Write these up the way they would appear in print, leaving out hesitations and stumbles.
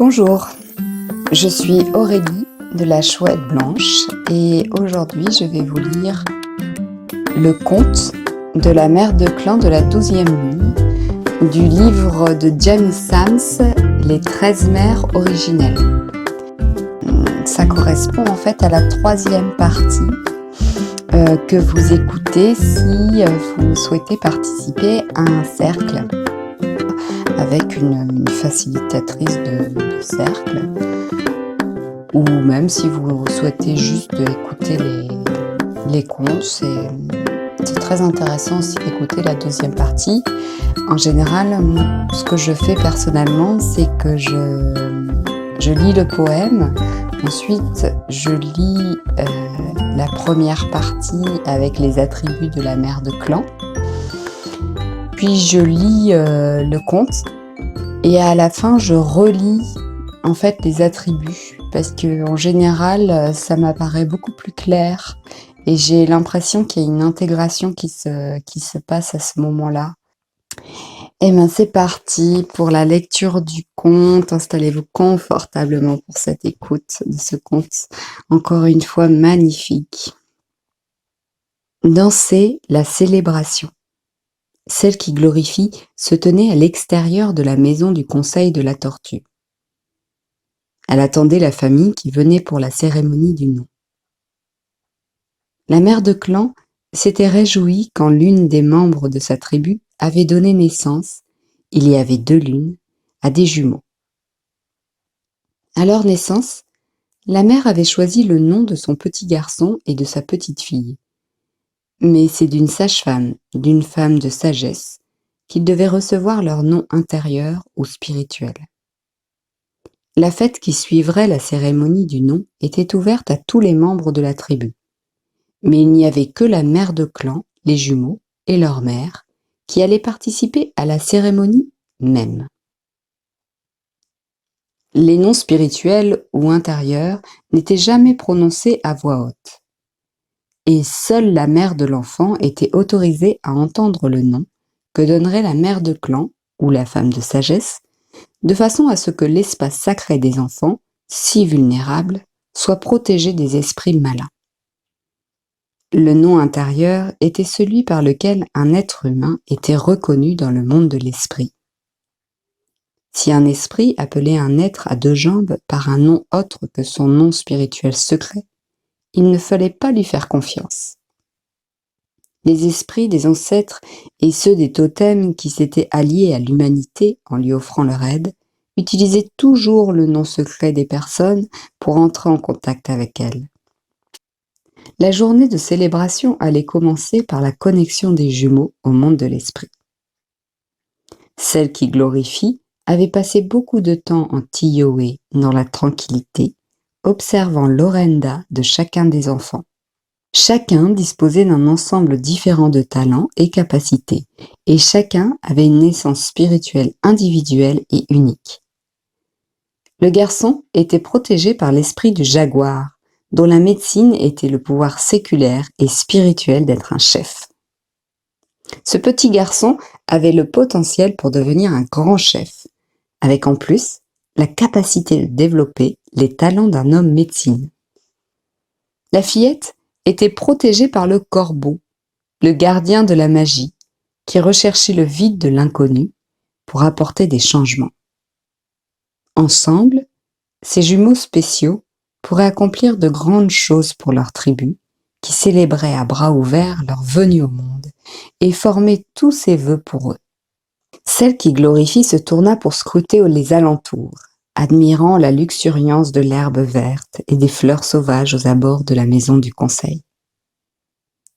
Bonjour, je suis Aurélie de la Chouette Blanche et aujourd'hui je vais vous lire le conte de la mère de clan de la 12e lune du livre de Jamie Sams, Les 13 mères originelles. Ça correspond en fait à la 3e partie que vous écoutez si vous souhaitez participer à un cercle avec une facilitatrice de cercle, ou même si vous souhaitez juste écouter les contes, c'est très intéressant aussi d'écouter la 2e partie. En général, ce que je fais personnellement, c'est que je lis le poème, ensuite je lis la première partie avec les attributs de la mère de clan, puis je lis le conte et à la fin je relis en fait les attributs parce que en général ça m'apparaît beaucoup plus clair et j'ai l'impression qu'il y a une intégration qui se passe à ce moment-là. Et bien c'est parti pour la lecture du conte. Installez-vous confortablement pour cette écoute de ce conte encore une fois magnifique. Danser la célébration. Celle qui glorifie se tenait à l'extérieur de la maison du conseil de la tortue. Elle attendait la famille qui venait pour la cérémonie du nom. La mère de clan s'était réjouie quand l'une des membres de sa tribu avait donné naissance, il y avait 2 lunes, à des jumeaux. À leur naissance, la mère avait choisi le nom de son petit garçon et de sa petite fille. Mais c'est d'une sage-femme, d'une femme de sagesse, qu'ils devaient recevoir leur nom intérieur ou spirituel. La fête qui suivrait la cérémonie du nom était ouverte à tous les membres de la tribu. Mais il n'y avait que la mère de clan, les jumeaux et leur mère, qui allaient participer à la cérémonie même. Les noms spirituels ou intérieurs n'étaient jamais prononcés à voix haute. Et seule la mère de l'enfant était autorisée à entendre le nom que donnerait la mère de clan ou la femme de sagesse, de façon à ce que l'espace sacré des enfants, si vulnérable, soit protégé des esprits malins. Le nom intérieur était celui par lequel un être humain était reconnu dans le monde de l'esprit. Si un esprit appelait un être à 2 jambes par un nom autre que son nom spirituel secret, il ne fallait pas lui faire confiance. Les esprits des ancêtres et ceux des totems qui s'étaient alliés à l'humanité en lui offrant leur aide utilisaient toujours le nom secret des personnes pour entrer en contact avec elles. La journée de célébration allait commencer par la connexion des jumeaux au monde de l'esprit. Celle qui glorifie avait passé beaucoup de temps en Tioé dans la tranquillité, observant l'orenda de chacun des enfants. Chacun disposait d'un ensemble différent de talents et capacités, et chacun avait une naissance spirituelle individuelle et unique. Le garçon était protégé par l'esprit du jaguar, dont la médecine était le pouvoir séculaire et spirituel d'être un chef. Ce petit garçon avait le potentiel pour devenir un grand chef, avec en plus la capacité de développer les talents d'un homme médecine. La fillette était protégée par le corbeau, le gardien de la magie, qui recherchait le vide de l'inconnu pour apporter des changements. Ensemble, ces jumeaux spéciaux pourraient accomplir de grandes choses pour leur tribu, qui célébrait à bras ouverts leur venue au monde et formait tous ses vœux pour eux. Celle qui glorifie se tourna pour scruter les alentours, admirant la luxuriance de l'herbe verte et des fleurs sauvages aux abords de la maison du conseil.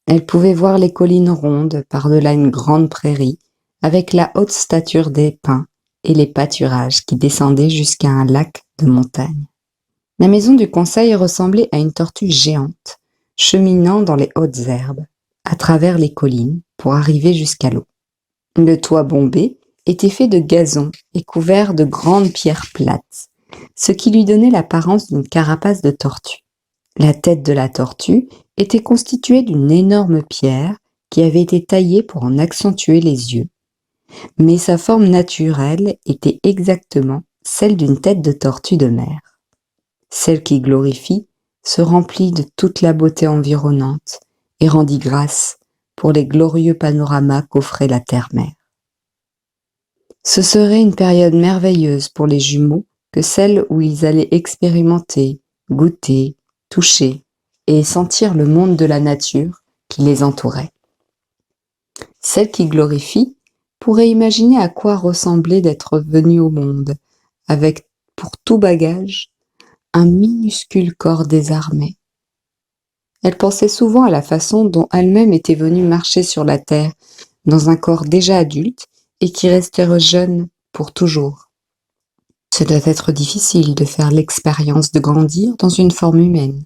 Elle pouvait voir les collines rondes par-delà une grande prairie, avec la haute stature des pins et les pâturages qui descendaient jusqu'à un lac de montagne. La maison du conseil ressemblait à une tortue géante, cheminant dans les hautes herbes, à travers les collines, pour arriver jusqu'à l'eau. Le toit bombé était fait de gazon et couvert de grandes pierres plates, ce qui lui donnait l'apparence d'une carapace de tortue. La tête de la tortue était constituée d'une énorme pierre qui avait été taillée pour en accentuer les yeux, mais sa forme naturelle était exactement celle d'une tête de tortue de mer. Celle qui glorifie se remplit de toute la beauté environnante et rendit grâce pour les glorieux panoramas qu'offrait la terre-mer. Ce serait une période merveilleuse pour les jumeaux que celle où ils allaient expérimenter, goûter, toucher et sentir le monde de la nature qui les entourait. Celle qui glorifie pourrait imaginer à quoi ressemblait d'être venue au monde, avec pour tout bagage un minuscule corps désarmé. Elle pensait souvent à la façon dont elle-même était venue marcher sur la terre, dans un corps déjà adulte et qui restait jeune pour toujours. Ce doit être difficile de faire l'expérience de grandir dans une forme humaine,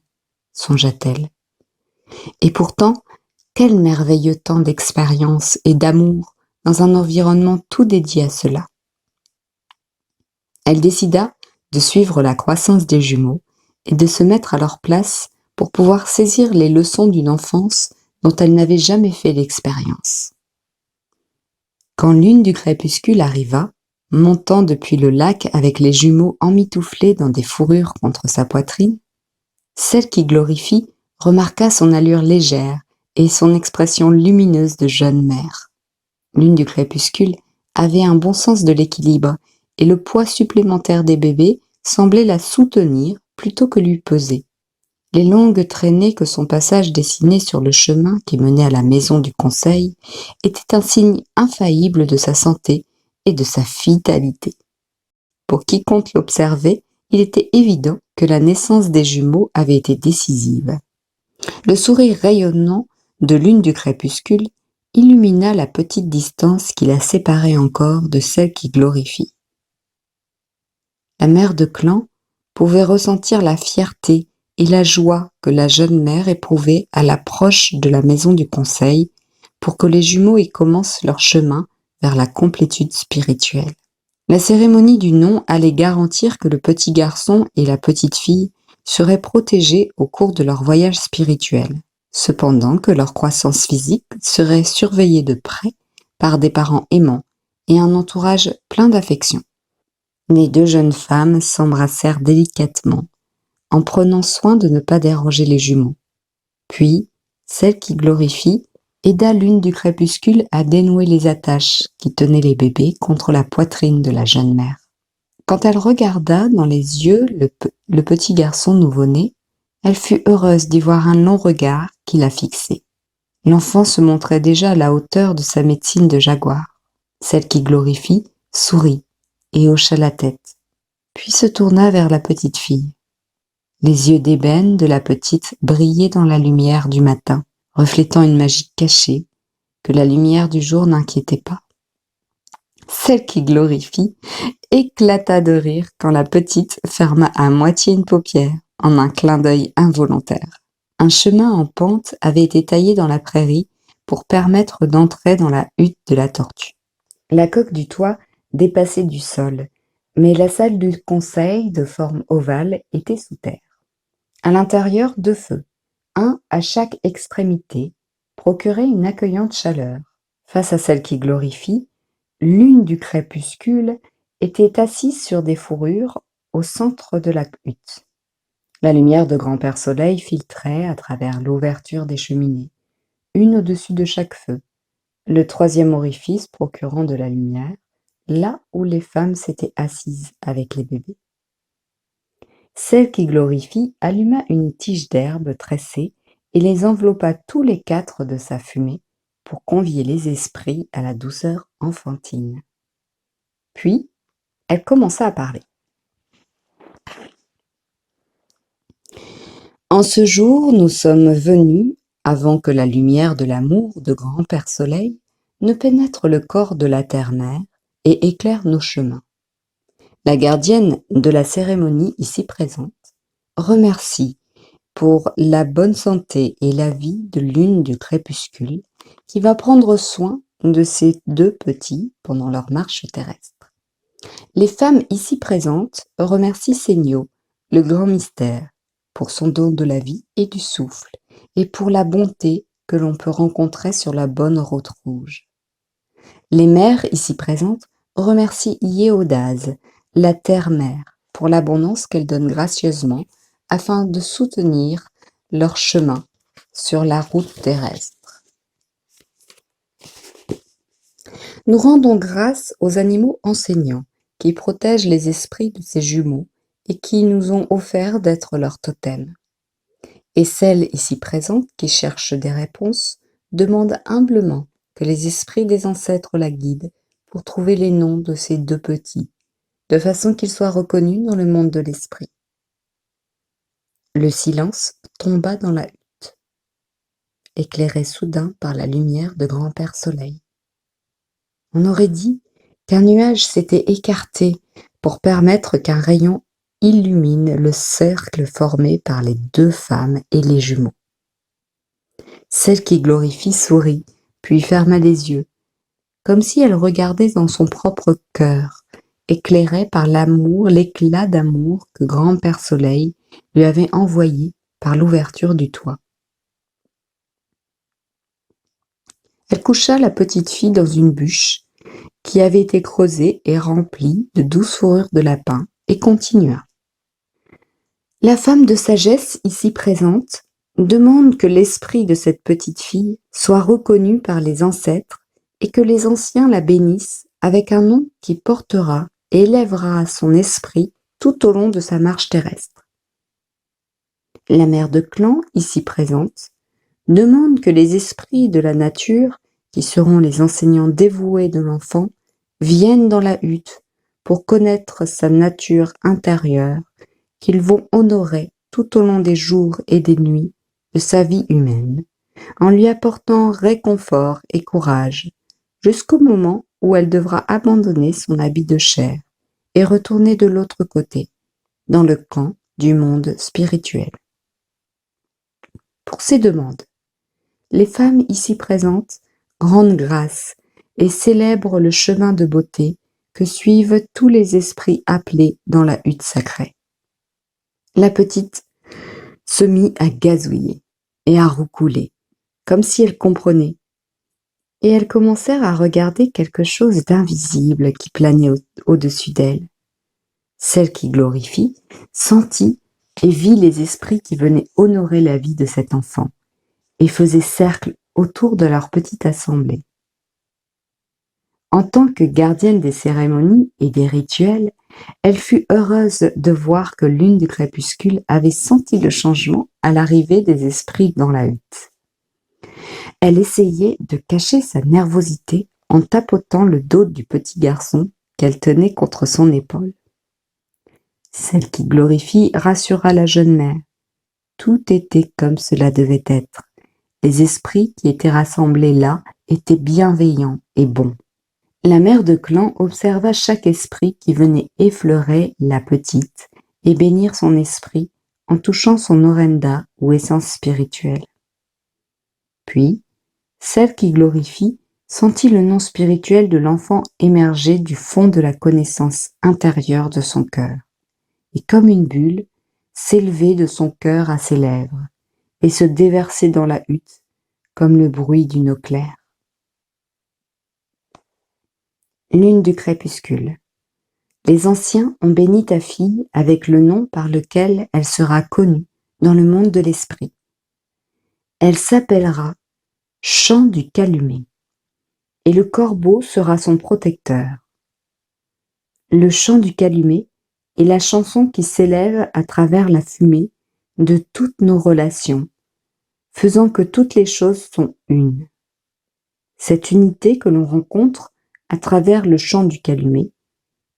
songea-t-elle. Et pourtant, quel merveilleux temps d'expérience et d'amour dans un environnement tout dédié à cela. Elle décida de suivre la croissance des jumeaux et de se mettre à leur place pour pouvoir saisir les leçons d'une enfance dont elle n'avait jamais fait l'expérience. Quand l'une du crépuscule arriva, montant depuis le lac avec les jumeaux emmitouflés dans des fourrures contre sa poitrine, celle qui glorifie remarqua son allure légère et son expression lumineuse de jeune mère. L'une du crépuscule avait un bon sens de l'équilibre et le poids supplémentaire des bébés semblait la soutenir plutôt que lui peser. Les longues traînées que son passage dessinait sur le chemin qui menait à la maison du conseil étaient un signe infaillible de sa santé et de sa vitalité. Pour quiconque l'observait, il était évident que la naissance des jumeaux avait été décisive. Le sourire rayonnant de l'une du crépuscule illumina la petite distance qui la séparait encore de celle qui glorifie. La mère de clan pouvait ressentir la fierté et la joie que la jeune mère éprouvait à l'approche de la maison du conseil pour que les jumeaux y commencent leur chemin vers la complétude spirituelle. La cérémonie du nom allait garantir que le petit garçon et la petite fille seraient protégés au cours de leur voyage spirituel, cependant que leur croissance physique serait surveillée de près par des parents aimants et un entourage plein d'affection. Les deux jeunes femmes s'embrassèrent délicatement, en prenant soin de ne pas déranger les jumeaux. Puis, celle qui glorifie aida l'une du crépuscule à dénouer les attaches qui tenaient les bébés contre la poitrine de la jeune mère. Quand elle regarda dans les yeux le petit garçon nouveau-né, elle fut heureuse d'y voir un long regard qui la fixait. L'enfant se montrait déjà à la hauteur de sa médecine de jaguar. Celle qui glorifie sourit et hocha la tête, puis se tourna vers la petite fille. Les yeux d'ébène de la petite brillaient dans la lumière du matin, reflétant une magie cachée que la lumière du jour n'inquiétait pas. Celle qui glorifie éclata de rire quand la petite ferma à moitié une paupière en un clin d'œil involontaire. Un chemin en pente avait été taillé dans la prairie pour permettre d'entrer dans la hutte de la tortue. La coque du toit dépassait du sol, mais la salle du conseil, de forme ovale, était sous terre. À l'intérieur, 2 feux, un à chaque extrémité, procuraient une accueillante chaleur. Face à celle qui glorifie, l'une du crépuscule était assise sur des fourrures au centre de la hutte. La lumière de grand-père Soleil filtrait à travers l'ouverture des cheminées, une au-dessus de chaque feu, le 3e orifice procurant de la lumière, là où les femmes s'étaient assises avec les bébés. Celle qui glorifie alluma une tige d'herbe tressée et les enveloppa tous les 4 de sa fumée pour convier les esprits à la douceur enfantine. Puis, elle commença à parler. En ce jour, nous sommes venus, avant que la lumière de l'amour de grand-père Soleil ne pénètre le corps de la terre-mère et éclaire nos chemins. La gardienne de la cérémonie ici présente remercie pour la bonne santé et la vie de l'une du crépuscule qui va prendre soin de ces 2 petits pendant leur marche terrestre. Les femmes ici présentes remercient Seigno, le grand mystère, pour son don de la vie et du souffle, et pour la bonté que l'on peut rencontrer sur la bonne route rouge. Les mères ici présentes remercient Yéodase, la terre-mère, pour l'abondance qu'elle donne gracieusement, afin de soutenir leur chemin sur la route terrestre. Nous rendons grâce aux animaux enseignants, qui protègent les esprits de ces jumeaux et qui nous ont offert d'être leur totem. Et celle ici présente qui cherche des réponses demande humblement que les esprits des ancêtres la guident pour trouver les noms de ces deux petits, de façon qu'ils soient reconnus dans le monde de l'esprit. Le silence tomba dans la hutte, éclairé soudain par la lumière de Grand-Père Soleil. On aurait dit qu'un nuage s'était écarté pour permettre qu'un rayon illumine le cercle formé par les deux femmes et les jumeaux. Celle qui glorifie sourit, puis ferma les yeux, comme si elle regardait dans son propre cœur, éclairé par l'amour, l'éclat d'amour que Grand-Père Soleil lui avait envoyé par l'ouverture du toit. Elle coucha la petite fille dans une bûche qui avait été creusée et remplie de douces fourrures de lapin et continua. La femme de sagesse ici présente demande que l'esprit de cette petite fille soit reconnu par les ancêtres et que les anciens la bénissent avec un nom qui portera et élèvera son esprit tout au long de sa marche terrestre. La mère de clan, ici présente, demande que les esprits de la nature, qui seront les enseignants dévoués de l'enfant, viennent dans la hutte pour connaître sa nature intérieure, qu'ils vont honorer tout au long des jours et des nuits de sa vie humaine, en lui apportant réconfort et courage, jusqu'au moment où elle devra abandonner son habit de chair et retourner de l'autre côté, dans le camp du monde spirituel. Pour ces demandes, les femmes ici présentes rendent grâce et célèbrent le chemin de beauté que suivent tous les esprits appelés dans la hutte sacrée. La petite se mit à gazouiller et à roucouler, comme si elle comprenait, et elles commencèrent à regarder quelque chose d'invisible qui planait au-dessus d'elle. Celle qui glorifie sentit et vit les esprits qui venaient honorer la vie de cet enfant et faisaient cercle autour de leur petite assemblée. En tant que gardienne des cérémonies et des rituels, elle fut heureuse de voir que Lune du crépuscule avait senti le changement à l'arrivée des esprits dans la hutte. Elle essayait de cacher sa nervosité en tapotant le dos du petit garçon qu'elle tenait contre son épaule. Celle qui glorifie rassura la jeune mère. Tout était comme cela devait être. Les esprits qui étaient rassemblés là étaient bienveillants et bons. La mère de clan observa chaque esprit qui venait effleurer la petite et bénir son esprit en touchant son orenda ou essence spirituelle. Puis, celle qui glorifie sentit le nom spirituel de l'enfant émerger du fond de la connaissance intérieure de son cœur, et comme une bulle, s'élever de son cœur à ses lèvres, et se déverser dans la hutte comme le bruit d'une eau claire. Lune du crépuscule. Les anciens ont béni ta fille avec le nom par lequel elle sera connue dans le monde de l'esprit. Elle s'appellera Chant du calumet, et le corbeau sera son protecteur. Le chant du calumet est la chanson qui s'élève à travers la fumée de toutes nos relations, faisant que toutes les choses sont une. Cette unité que l'on rencontre à travers le chant du calumet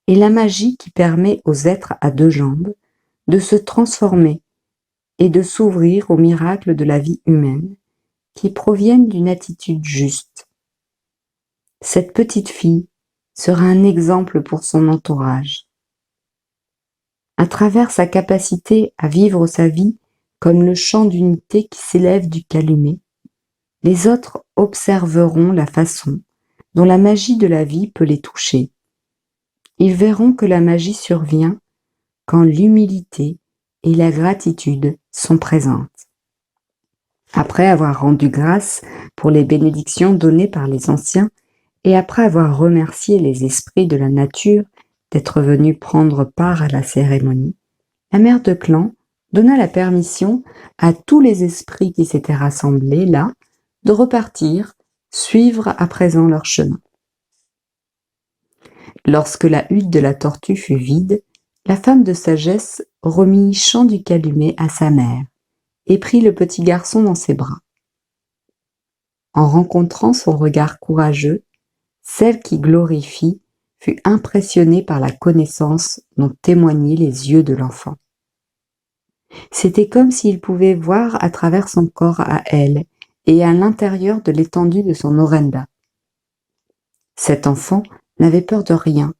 est la magie qui permet aux êtres à deux jambes de se transformer et de s'ouvrir aux miracles de la vie humaine qui proviennent d'une attitude juste. Cette petite fille sera un exemple pour son entourage. À travers sa capacité à vivre sa vie comme le chant d'unité qui s'élève du calumet, les autres observeront la façon dont la magie de la vie peut les toucher. Ils verront que la magie survient quand l'humilité et la gratitude sont présentes. Après avoir rendu grâce pour les bénédictions données par les anciens et après avoir remercié les esprits de la nature d'être venue prendre part à la cérémonie, la mère de clan donna la permission à tous les esprits qui s'étaient rassemblés là de repartir, suivre à présent leur chemin. Lorsque la hutte de la tortue fut vide, la femme de sagesse remit Chant du Calumet à sa mère et prit le petit garçon dans ses bras. En rencontrant son regard courageux, celle qui glorifie fut impressionnée par la connaissance dont témoignaient les yeux de l'enfant. C'était comme s'il pouvait voir à travers son corps à elle et à l'intérieur de l'étendue de son orenda. Cet enfant n'avait peur de rien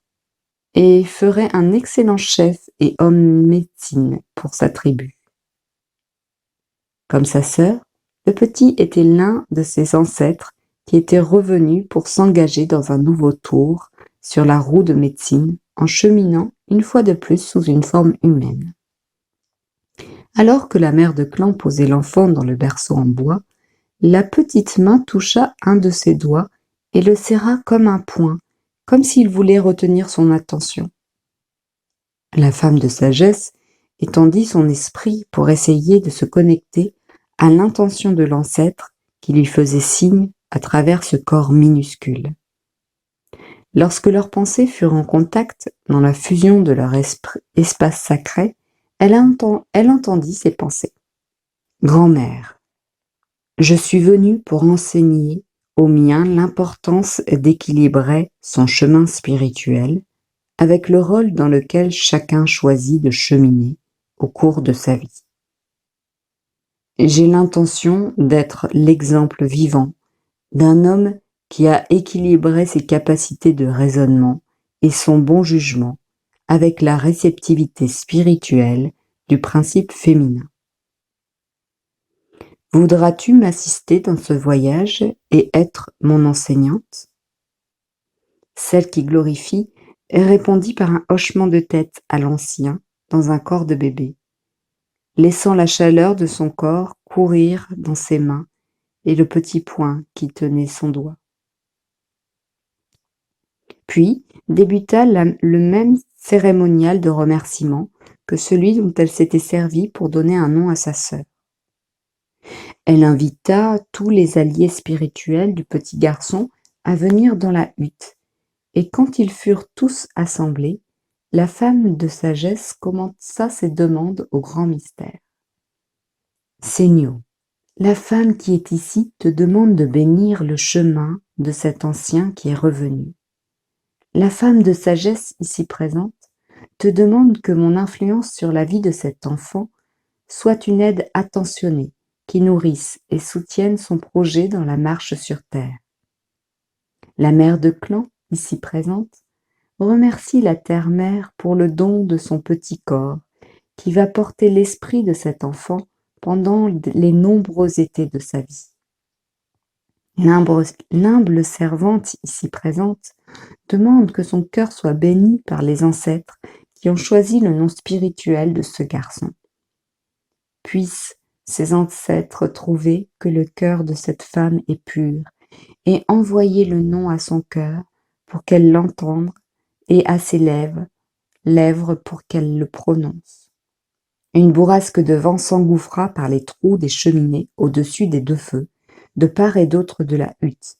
et ferait un excellent chef et homme médecine pour sa tribu. Comme sa sœur, le petit était l'un de ses ancêtres qui était revenu pour s'engager dans un nouveau tour sur la roue de médecine en cheminant une fois de plus sous une forme humaine. Alors que la mère de clan posait l'enfant dans le berceau en bois, la petite main toucha un de ses doigts et le serra comme un poing, comme s'il voulait retenir son attention. La femme de sagesse étendit son esprit pour essayer de se connecter à l'intention de l'ancêtre qui lui faisait signe à travers ce corps minuscule. Lorsque leurs pensées furent en contact dans la fusion de leur espace sacré, elle entendit ces pensées. « Grand-mère, je suis venue pour enseigner aux miens l'importance d'équilibrer son chemin spirituel avec le rôle dans lequel chacun choisit de cheminer au cours de sa vie. J'ai l'intention d'être l'exemple vivant d'un homme qui a équilibré ses capacités de raisonnement et son bon jugement avec la réceptivité spirituelle du principe féminin. Voudras-tu m'assister dans ce voyage et être mon enseignante ? Celle qui glorifie répondit par un hochement de tête à l'ancien dans un corps de bébé, laissant la chaleur de son corps courir dans ses mains et le petit poing qui tenait son doigt. Puis débuta le même cérémonial de remerciement que celui dont elle s'était servie pour donner un nom à sa sœur. Elle invita tous les alliés spirituels du petit garçon à venir dans la hutte, et quand ils furent tous assemblés, la femme de sagesse commença ses demandes au grand mystère. « Seigneur, la femme qui est ici te demande de bénir le chemin de cet ancien qui est revenu. La femme de sagesse ici présente te demande que mon influence sur la vie de cet enfant soit une aide attentionnée qui nourrisse et soutienne son projet dans la marche sur terre. La mère de clan, ici présente, remercie la terre-mère pour le don de son petit corps qui va porter l'esprit de cet enfant pendant les nombreux étés de sa vie. L'humble servante ici présente demande que son cœur soit béni par les ancêtres qui ont choisi le nom spirituel de ce garçon. Puissent ces ancêtres trouver que le cœur de cette femme est pur et envoyer le nom à son cœur pour qu'elle l'entende et à ses lèvres pour qu'elle le prononce. Une bourrasque de vent s'engouffra par les trous des cheminées au-dessus des deux feux, de part et d'autre de la hutte,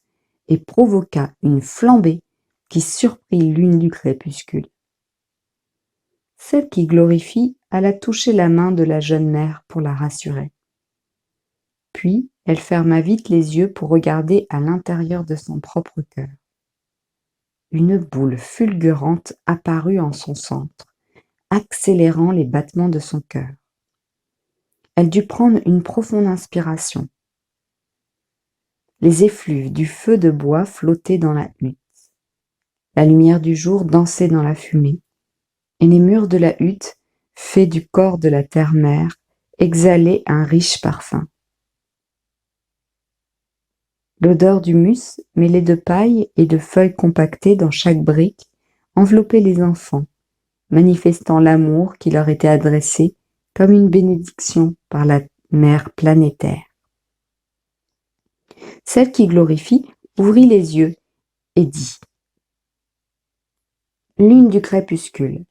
et provoqua une flambée qui surprit lune du crépuscule. Celle qui glorifie alla toucher la main de la jeune mère pour la rassurer. Puis, elle ferma vite les yeux pour regarder à l'intérieur de son propre cœur. Une boule fulgurante apparut en son centre, accélérant les battements de son cœur. Elle dut prendre une profonde inspiration. Les effluves du feu de bois flottaient dans la hutte. La lumière du jour dansait dans la fumée, et les murs de la hutte, faits du corps de la terre-mère, exhalaient un riche parfum. L'odeur d'humus, mêlée de paille et de feuilles compactées dans chaque brique, enveloppait les enfants, manifestant l'amour qui leur était adressé comme une bénédiction par la mère planétaire. Celle qui glorifie ouvrit les yeux et dit : « Lune du crépuscule.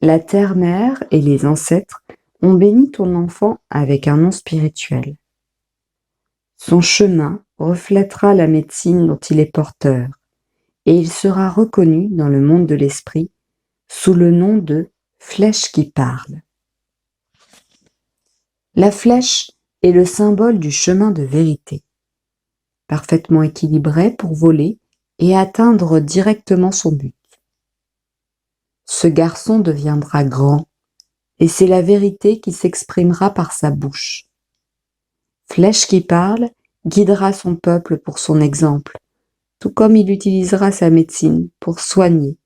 La terre-mère et les ancêtres ont béni ton enfant avec un nom spirituel. Son chemin reflètera la médecine dont il est porteur, et il sera reconnu dans le monde de l'esprit sous le nom de flèche qui parle. La flèche est le symbole du chemin de vérité, parfaitement équilibré pour voler et atteindre directement son but. Ce garçon deviendra grand, et c'est la vérité qui s'exprimera par sa bouche. Flèche qui parle guidera son peuple pour son exemple, tout comme il utilisera sa médecine pour soigner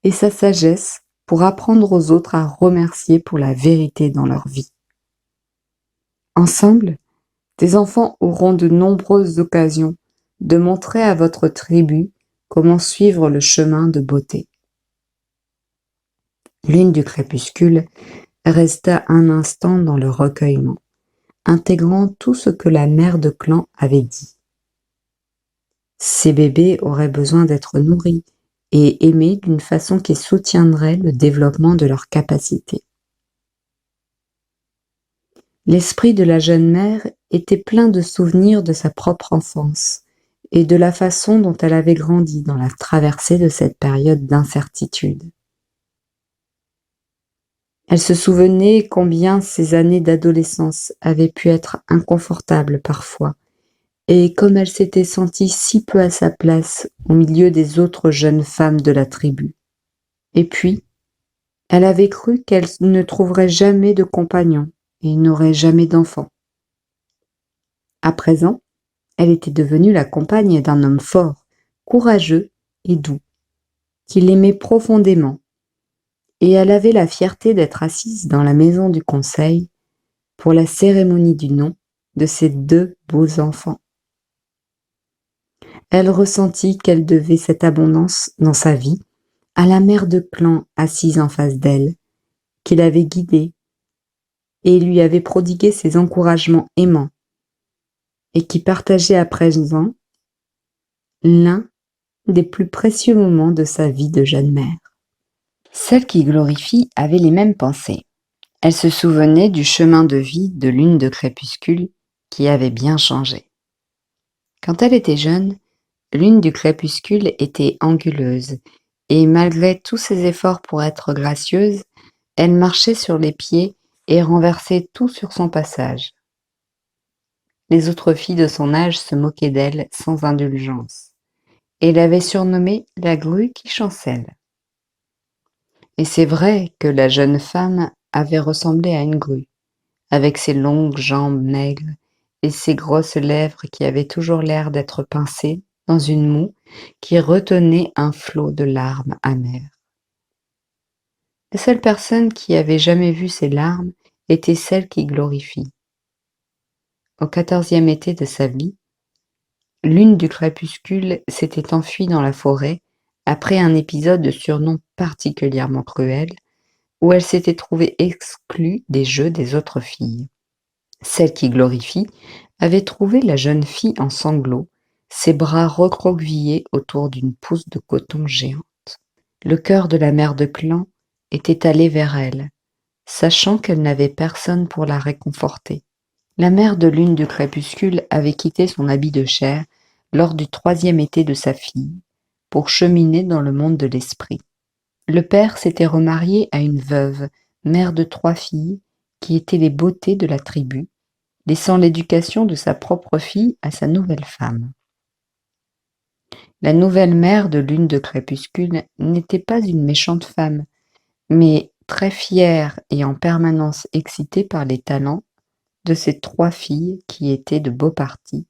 et sa sagesse pour apprendre aux autres à remercier pour la vérité dans leur vie. Ensemble, tes enfants auront de nombreuses occasions de montrer à votre tribu comment suivre le chemin de beauté. Lune du crépuscule resta un instant dans le recueillement, intégrant tout ce que la mère de clan avait dit. Ces bébés auraient besoin d'être nourris et aimés d'une façon qui soutiendrait le développement de leurs capacités. L'esprit de la jeune mère était plein de souvenirs de sa propre enfance et de la façon dont elle avait grandi dans la traversée de cette période d'incertitude. Elle se souvenait combien ces années d'adolescence avaient pu être inconfortables parfois, et comme elle s'était sentie si peu à sa place au milieu des autres jeunes femmes de la tribu. Et puis, elle avait cru qu'elle ne trouverait jamais de compagnon et n'aurait jamais d'enfant. À présent, elle était devenue la compagne d'un homme fort, courageux et doux, qui l'aimait profondément, et elle avait la fierté d'être assise dans la maison du conseil pour la cérémonie du nom de ses 2 beaux enfants. Elle ressentit qu'elle devait cette abondance dans sa vie à la mère de clan assise en face d'elle, qui l'avait guidée et lui avait prodigué ses encouragements aimants, et qui partageait à présent l'un des plus précieux moments de sa vie de jeune mère. Celle qui glorifie avait les mêmes pensées. Elle se souvenait du chemin de vie de Lune de crépuscule qui avait bien changé. Quand elle était jeune, Lune du crépuscule était anguleuse, et malgré tous ses efforts pour être gracieuse, elle marchait sur les pieds et renversait tout sur son passage. Les autres filles de son âge se moquaient d'elle sans indulgence, et l'avaient surnommée la grue qui chancelle. Et c'est vrai que la jeune femme avait ressemblé à une grue, avec ses longues jambes maigres et ses grosses lèvres qui avaient toujours l'air d'être pincées dans une moue qui retenait un flot de larmes amères. La seule personne qui avait jamais vu ces larmes était celle qui glorifie. Au 14e été de sa vie, Lune du crépuscule s'était enfuie dans la forêt après un épisode de surnom particulièrement cruel où elle s'était trouvée exclue des jeux des autres filles. Celle qui glorifie avait trouvé la jeune fille en sanglots, ses bras recroquevillés autour d'une pousse de coton géante. Le cœur de la mère de clan était allé vers elle, sachant qu'elle n'avait personne pour la réconforter. La mère de Lune du crépuscule avait quitté son habit de chair lors du 3e été de sa fille pour cheminer dans le monde de l'esprit. Le père s'était remarié à une veuve, mère de 3 filles, qui étaient les beautés de la tribu, laissant l'éducation de sa propre fille à sa nouvelle femme. La nouvelle mère de Lune de crépuscule n'était pas une méchante femme, mais très fière et en permanence excitée par les talents de ses 3 filles qui étaient de beaux partis.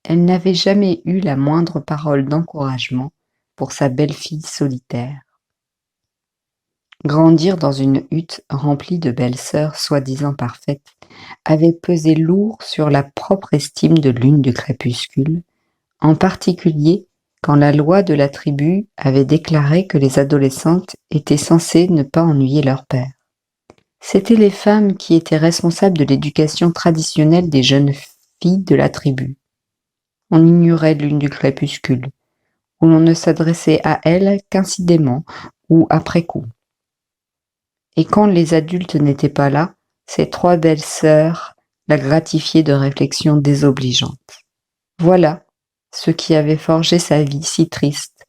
Elle n'avait jamais eu la moindre parole d'encouragement pour sa belle-fille solitaire. Grandir dans une hutte remplie de belles-sœurs soi-disant parfaites avait pesé lourd sur la propre estime de Lune du crépuscule, en particulier quand la loi de la tribu avait déclaré que les adolescentes étaient censées ne pas ennuyer leur père. C'étaient les femmes qui étaient responsables de l'éducation traditionnelle des jeunes filles de la tribu. On ignorait Lune du crépuscule, où l'on ne s'adressait à elle qu'incidemment ou après coup. Et quand les adultes n'étaient pas là, ses 3 belles sœurs la gratifiaient de réflexions désobligeantes. Voilà ce qui avait forgé sa vie si triste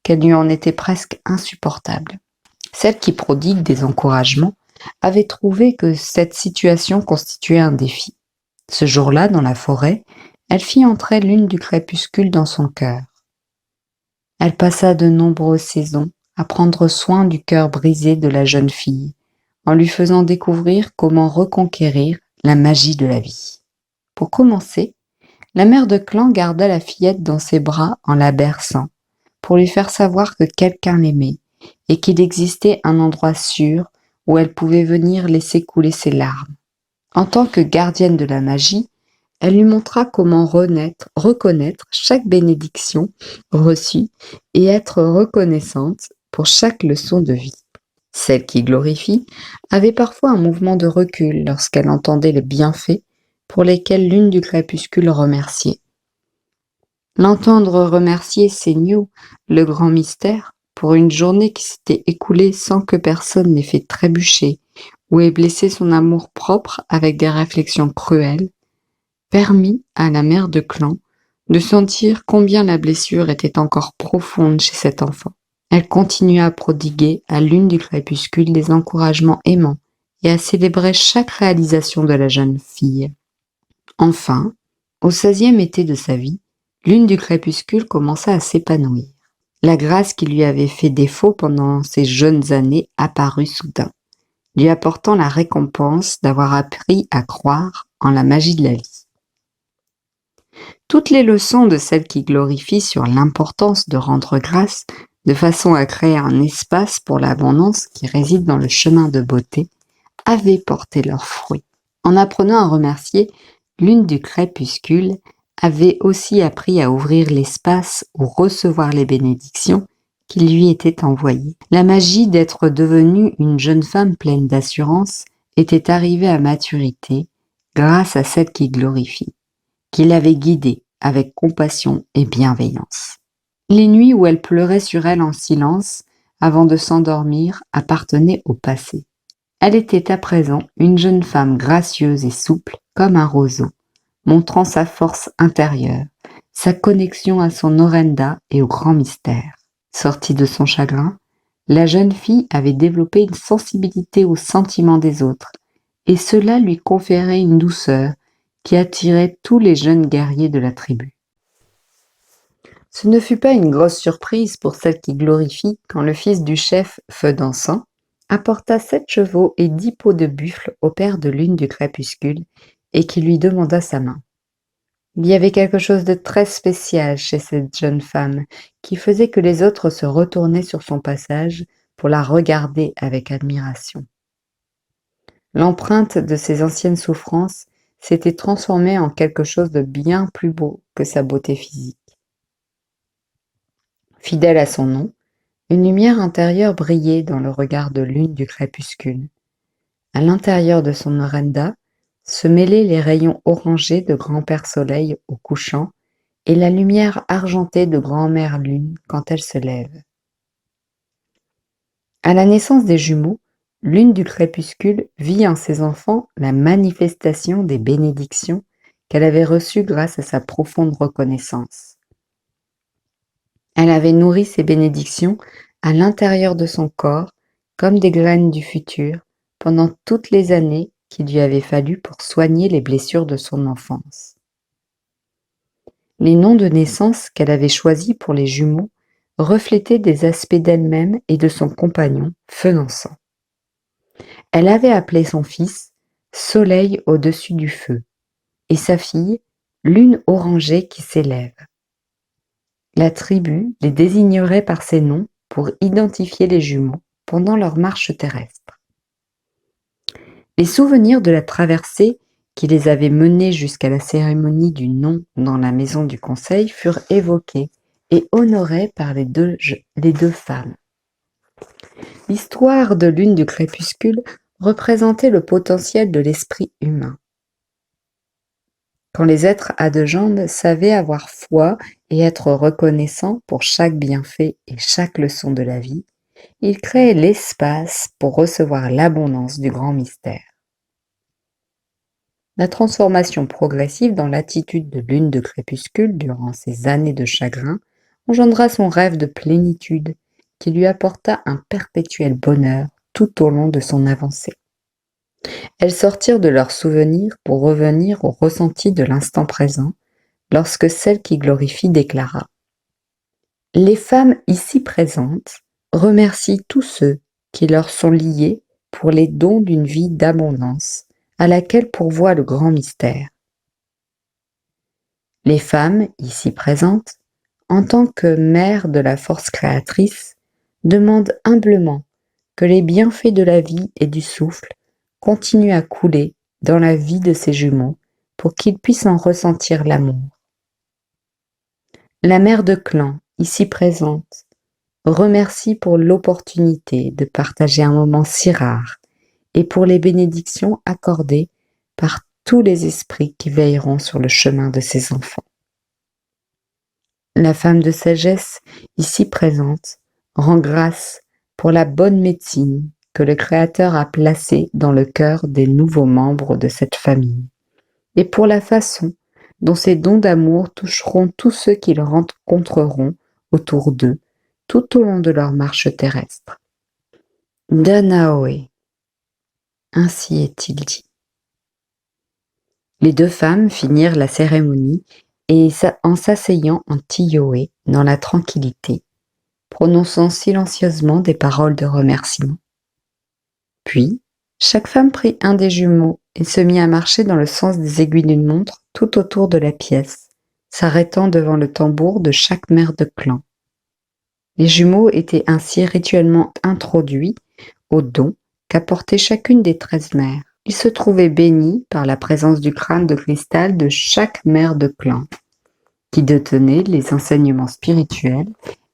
qu'elle lui en était presque insupportable. Celle qui prodigue des encouragements avait trouvé que cette situation constituait un défi. Ce jour-là, dans la forêt, elle fit entrer lune du crépuscule dans son cœur. Elle passa de nombreuses saisons à prendre soin du cœur brisé de la jeune fille, en lui faisant découvrir comment reconquérir la magie de la vie. Pour commencer, la mère de clan garda la fillette dans ses bras en la berçant, pour lui faire savoir que quelqu'un l'aimait et qu'il existait un endroit sûr où elle pouvait venir laisser couler ses larmes. En tant que gardienne de la magie, elle lui montra comment reconnaître chaque bénédiction reçue et être reconnaissante pour chaque leçon de vie. Celle qui glorifie avait parfois un mouvement de recul lorsqu'elle entendait les bienfaits pour lesquels lune du crépuscule remerciait. L'entendre remercier Seigneau, le grand mystère, pour une journée qui s'était écoulée sans que personne n'ait fait trébucher ou ait blessé son amour-propre avec des réflexions cruelles, permit à la mère de clan de sentir combien la blessure était encore profonde chez cet enfant. Elle continua à prodiguer à lune du crépuscule des encouragements aimants et à célébrer chaque réalisation de la jeune fille. Enfin, au 16e été de sa vie, lune du crépuscule commença à s'épanouir. La grâce qui lui avait fait défaut pendant ses jeunes années apparut soudain, lui apportant la récompense d'avoir appris à croire en la magie de la vie. Toutes les leçons de celle qui glorifie sur l'importance de rendre grâce de façon à créer un espace pour l'abondance qui réside dans le chemin de beauté avaient porté leurs fruits. En apprenant à remercier, lune du crépuscule avait aussi appris à ouvrir l'espace ou recevoir les bénédictions qui lui étaient envoyées. La magie d'être devenue une jeune femme pleine d'assurance était arrivée à maturité grâce à celle qui glorifie, qui l'avait guidée avec compassion et bienveillance. Les nuits où elle pleurait sur elle en silence avant de s'endormir appartenaient au passé. Elle était à présent une jeune femme gracieuse et souple comme un roseau, montrant sa force intérieure, sa connexion à son Orenda et au grand mystère. Sortie de son chagrin, la jeune fille avait développé une sensibilité aux sentiments des autres, et cela lui conférait une douceur qui attirait tous les jeunes guerriers de la tribu. Ce ne fut pas une grosse surprise pour celle qui glorifie quand le fils du chef, Feu dansant, apporta 7 chevaux et 10 peaux de buffle au père de lune du crépuscule et qui lui demanda sa main. Il y avait quelque chose de très spécial chez cette jeune femme qui faisait que les autres se retournaient sur son passage pour la regarder avec admiration. L'empreinte de ses anciennes souffrances s'était transformée en quelque chose de bien plus beau que sa beauté physique. Fidèle à son nom, une lumière intérieure brillait dans le regard de lune du crépuscule. À l'intérieur de son Orenda se mêlaient les rayons orangés de grand-père soleil au couchant et la lumière argentée de grand-mère lune quand elle se lève. À la naissance des jumeaux, lune du crépuscule vit en ses enfants la manifestation des bénédictions qu'elle avait reçues grâce à sa profonde reconnaissance. Elle avait nourri ces bénédictions à l'intérieur de son corps comme des graines du futur pendant toutes les années qu'il lui avait fallu pour soigner les blessures de son enfance. Les noms de naissance qu'elle avait choisis pour les jumeaux reflétaient des aspects d'elle-même et de son compagnon, Feu dansant. Elle avait appelé son fils Soleil au-dessus du feu et sa fille Lune orangée qui s'élève. La tribu les désignerait par ces noms pour identifier les jumeaux pendant leur marche terrestre. Les souvenirs de la traversée qui les avait menés jusqu'à la cérémonie du nom dans la maison du conseil furent évoqués et honorés par les deux femmes. L'histoire de lune du crépuscule représentait le potentiel de l'esprit humain. Quand les êtres à 2 jambes savaient avoir foi et être reconnaissants pour chaque bienfait et chaque leçon de la vie, Il crée l'espace pour recevoir l'abondance du grand mystère. La transformation progressive dans l'attitude de lune de crépuscule durant ces années de chagrin engendra son rêve de plénitude qui lui apporta un perpétuel bonheur tout au long de son avancée. Elles sortirent de leurs souvenirs pour revenir au ressenti de l'instant présent lorsque celle qui glorifie déclara : « Les femmes ici présentes remercient tous ceux qui leur sont liés pour les dons d'une vie d'abondance à laquelle pourvoit le grand mystère. Les femmes ici présentes, en tant que mères de la force créatrice, demandent humblement que les bienfaits de la vie et du souffle continuent à couler dans la vie de ces jumeaux pour qu'ils puissent en ressentir l'amour. La mère de clan, ici présente, remercie pour l'opportunité de partager un moment si rare et pour les bénédictions accordées par tous les esprits qui veilleront sur le chemin de ses enfants. La femme de sagesse, ici présente, rend grâce pour la bonne médecine que le Créateur a placée dans le cœur des nouveaux membres de cette famille, et pour la façon dont ces dons d'amour toucheront tous ceux qu'ils rencontreront autour d'eux tout au long de leur marche terrestre. Danaoe, ainsi est-il dit. Les deux femmes finirent la cérémonie et en s'asseyant en tioé dans la tranquillité, prononçant silencieusement des paroles de remerciement. Puis, chaque femme prit un des jumeaux et se mit à marcher dans le sens des aiguilles d'une montre tout autour de la pièce, s'arrêtant devant le tambour de chaque mère de clan. Les jumeaux étaient ainsi rituellement introduits au don qu'apportait chacune des 13 mères. Ils se trouvaient bénis par la présence du crâne de cristal de chaque mère de clan, qui détenait les enseignements spirituels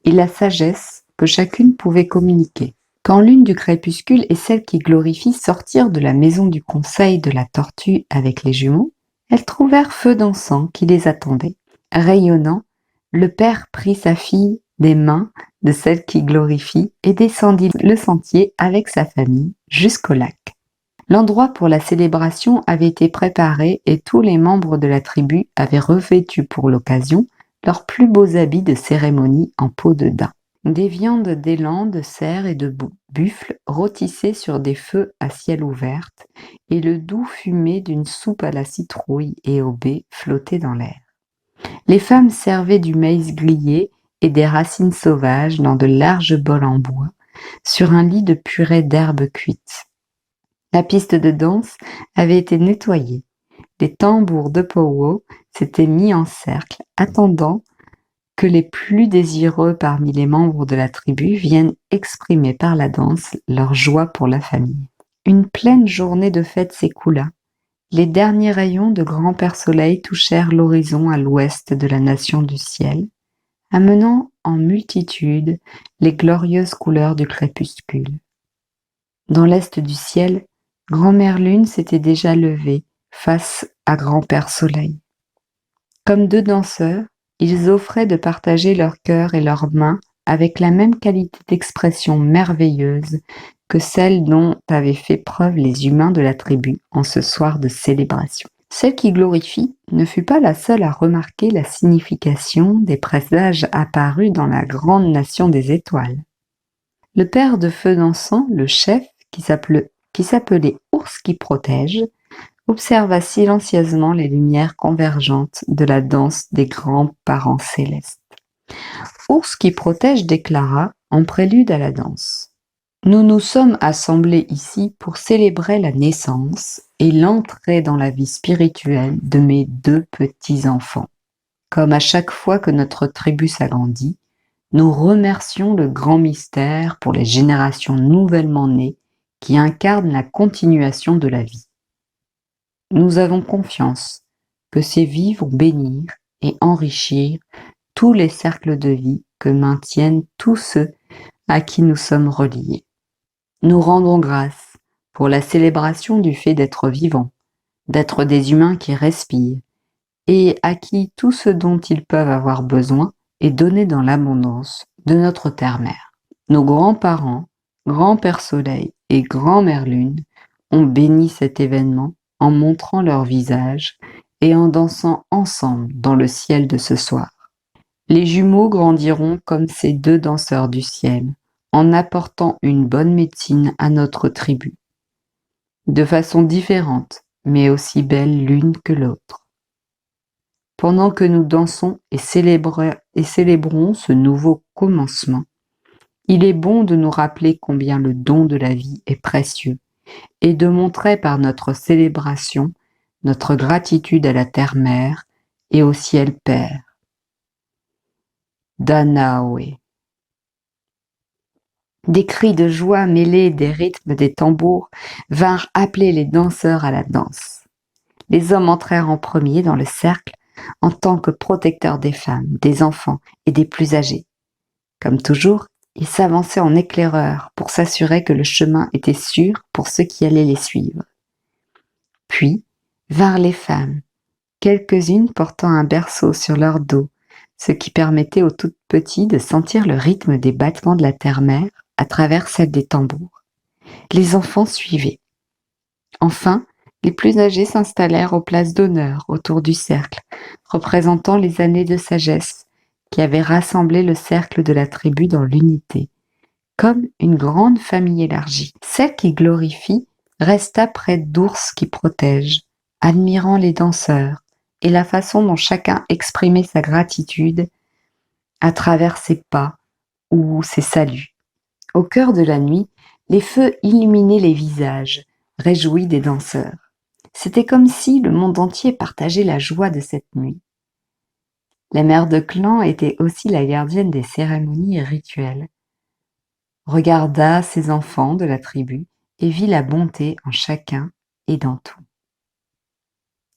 et la sagesse que chacune pouvait communiquer. Quand l'une du crépuscule et celle qui glorifie sortirent de la maison du conseil de la tortue avec les jumeaux, elles trouvèrent feu d'encens qui les attendait. Rayonnant, le père prit sa fille des mains de celle qui glorifie et descendit le sentier avec sa famille jusqu'au lac. L'endroit pour la célébration avait été préparé et tous les membres de la tribu avaient revêtu pour l'occasion leurs plus beaux habits de cérémonie en peau de daim. Des viandes d'élan, de cerf et de buffle rôtissaient sur des feux à ciel ouvert et le doux fumet d'une soupe à la citrouille et au baies flottait dans l'air. Les femmes servaient du maïs grillé et des racines sauvages dans de larges bols en bois sur un lit de purée d'herbes cuites. La piste de danse avait été nettoyée. Les tambours de powwow s'étaient mis en cercle, attendant que les plus désireux parmi les membres de la tribu viennent exprimer par la danse leur joie pour la famille. Une pleine journée de fête s'écoula. Les derniers rayons de grand-père Soleil touchèrent l'horizon à l'ouest de la nation du ciel, amenant en multitude les glorieuses couleurs du crépuscule. Dans l'est du ciel, Grand-mère Lune s'était déjà levée face à Grand-père Soleil. Comme deux danseurs, ils offraient de partager leur cœur et leurs mains avec la même qualité d'expression merveilleuse que celle dont avaient fait preuve les humains de la tribu en ce soir de célébration. Celle qui glorifie ne fut pas la seule à remarquer la signification des présages apparus dans la grande nation des étoiles. Le père de Feu d'Encens, le chef, qui s'appelait Ours qui protège, observa silencieusement les lumières convergentes de la danse des grands-parents célestes. Ours qui protège déclara, en prélude à la danse : « Nous nous sommes assemblés ici pour célébrer la naissance et l'entrée dans la vie spirituelle de mes deux petits-enfants. Comme à chaque fois que notre tribu s'agrandit, nous remercions le grand mystère pour les générations nouvellement nées qui incarnent la continuation de la vie. Nous avons confiance que ces vies vont bénir et enrichir tous les cercles de vie que maintiennent tous ceux à qui nous sommes reliés. Nous rendons grâce pour la célébration du fait d'être vivants, d'être des humains qui respirent et à qui tout ce dont ils peuvent avoir besoin est donné dans l'abondance de notre terre-mère. » Nos grands-parents, grand-père Soleil et grand-mère Lune ont béni cet événement en montrant leur visage et en dansant ensemble dans le ciel de ce soir. Les jumeaux grandiront comme ces deux danseurs du ciel, en apportant une bonne médecine à notre tribu, de façon différente, mais aussi belle l'une que l'autre. Pendant que nous dansons et célébrons ce nouveau commencement, il est bon de nous rappeler combien le don de la vie est précieux et de montrer par notre célébration notre gratitude à la Terre-Mère et au Ciel Père. Danaoe. Des cris de joie mêlés des rythmes des tambours vinrent appeler les danseurs à la danse. Les hommes entrèrent en premier dans le cercle en tant que protecteurs des femmes, des enfants et des plus âgés. Comme toujours, ils s'avançaient en éclaireurs pour s'assurer que le chemin était sûr pour ceux qui allaient les suivre. Puis vinrent les femmes, quelques-unes portant un berceau sur leur dos, ce qui permettait aux toutes petits de sentir le rythme des battements de la terre-mère à travers celle des tambours. Les enfants suivaient. Enfin, les plus âgés s'installèrent aux places d'honneur autour du cercle, représentant les années de sagesse qui avaient rassemblé le cercle de la tribu dans l'unité, comme une grande famille élargie. Celle qui glorifie resta près d'ours qui protègent, admirant les danseurs et la façon dont chacun exprimait sa gratitude à travers ses pas ou ses saluts. Au cœur de la nuit, les feux illuminaient les visages, réjouis des danseurs. C'était comme si le monde entier partageait la joie de cette nuit. La mère de clan était aussi la gardienne des cérémonies et rituels. Regarda ses enfants de la tribu et vit la bonté en chacun et dans tout.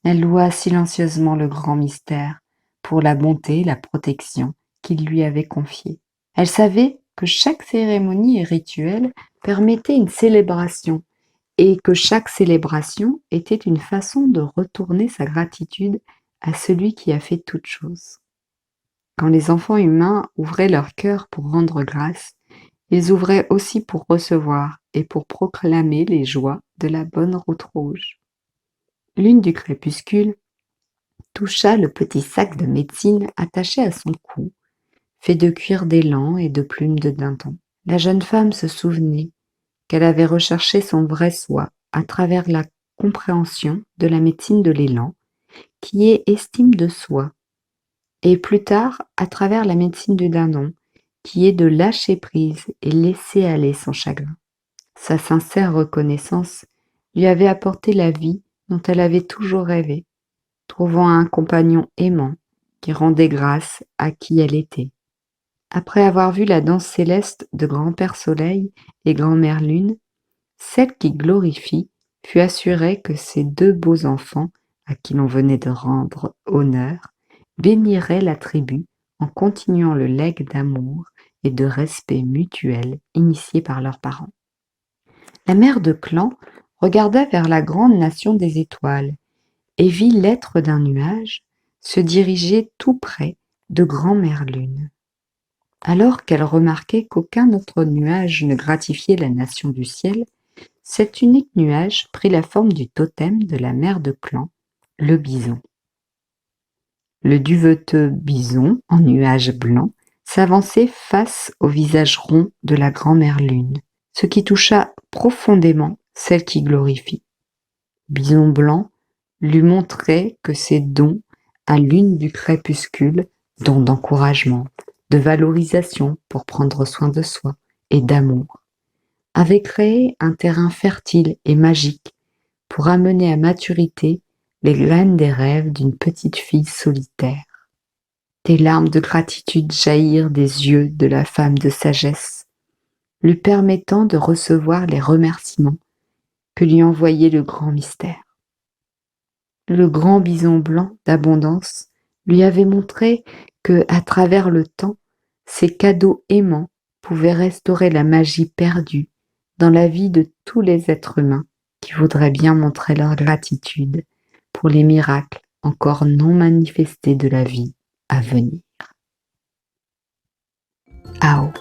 Elle loua silencieusement le grand mystère pour la bonté et la protection qu'il lui avait confiée. Elle savait que chaque cérémonie et rituel permettait une célébration et que chaque célébration était une façon de retourner sa gratitude à celui qui a fait toute chose. Quand les enfants humains ouvraient leur cœur pour rendre grâce, ils ouvraient aussi pour recevoir et pour proclamer les joies de la bonne route rouge. Lune du crépuscule toucha le petit sac de médecine attaché à son cou, fait de cuir d'élan et de plumes de dindon. La jeune femme se souvenait qu'elle avait recherché son vrai soi à travers la compréhension de la médecine de l'élan, qui est estime de soi, et plus tard à travers la médecine du dindon, qui est de lâcher prise et laisser aller son chagrin. Sa sincère reconnaissance lui avait apporté la vie dont elle avait toujours rêvé, trouvant un compagnon aimant qui rendait grâce à qui elle était. Après avoir vu la danse céleste de grand-père Soleil et grand-mère Lune, celle qui glorifie fut assurée que ces deux beaux enfants, à qui l'on venait de rendre honneur, béniraient la tribu en continuant le legs d'amour et de respect mutuel initié par leurs parents. La mère de clan regarda vers la grande nation des étoiles et vit l'être d'un nuage se diriger tout près de grand-mère Lune. Alors qu'elle remarquait qu'aucun autre nuage ne gratifiait la nation du ciel, cet unique nuage prit la forme du totem de la mère de clan, le bison. Le duveteux bison, en nuage blanc, s'avançait face au visage rond de la grand-mère Lune, ce qui toucha profondément celle qui glorifie. Bison blanc lui montrait que ses dons à Lune du crépuscule, dons d'encouragement, de valorisation pour prendre soin de soi et d'amour, avait créé un terrain fertile et magique pour amener à maturité les graines des rêves d'une petite fille solitaire. Des larmes de gratitude jaillirent des yeux de la femme de sagesse, lui permettant de recevoir les remerciements que lui envoyait le grand mystère. Le grand bison blanc d'abondance lui avait montré que, à travers le temps, ces cadeaux aimants pouvaient restaurer la magie perdue dans la vie de tous les êtres humains qui voudraient bien montrer leur gratitude pour les miracles encore non manifestés de la vie à venir. Ao.